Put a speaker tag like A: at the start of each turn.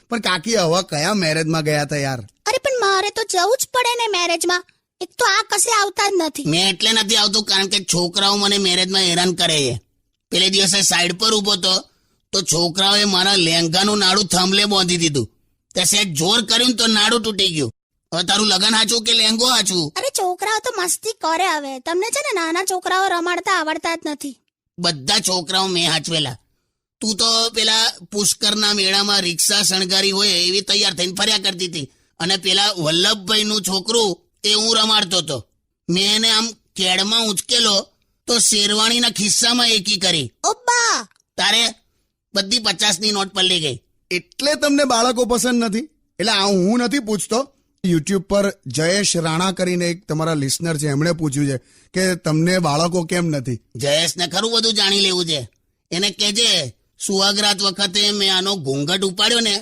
A: પણ કાકી હવે કયા મેરેજમાં ગયા હતા યાર?
B: અરે પણ મારે તો જવું જ પડે ને મેરેજમાં. એક તો આ કશે આવતા જ નથી.
C: મેં એટલે નથી આવતું કારણ કે છોકરાઓ મને મેરેજમાં હેરાન કરે છે. પેલે દિવસે સાઈડ પર ઉભો તો છોકરાઓએ મારા લેંઘાનું નાડું થંભલે બાંધી દીધું. તે સેટ જોર કર્યું તો નાડું તૂટી ગયું. હવે તારું લગન હાચું કે લેંઘો હાચું?
B: અરે છોકરાઓ તો મસ્તી કરે. હવે તમને છે ને નાના છોકરાઓ રમાડતા આવડતા જ નથી.
C: બધા છોકરાઓ મેં હાચવેલા. તું તો પેલા પુષ્કરના મેળામાં રિક્ષા શણગારી હોય એવી તૈયાર થઈને ફર્યા કરતી હતી. અને પેલા વલ્લભભાઈનું છોકરું એ હું રમાડતો હતો. મેં એને આમ કેડમાં ઉંચકેલો તો શેરવાણીના ખિસ્સામાં એકી કરી.
B: ઓબ્બા!
C: તારે બધી 50ની નોટ પલળી ગઈ.
A: એટલે તમને બાળકો પસંદ નથી? એટલે આ હું નથી પૂછતો. યુટ્યુબ પર જયેશ રાણા કરીને એક તમારા લિસનર છે, એમણે પૂછ્યું છે કે તમને બાળકો કેમ નથી.
C: જયેશને ખરું બધું જાણી લેવું છે. એને કહેજે સુહાગરાત વખતે મેં આનો ઘૂંઘટ ઉપાડ્યો ને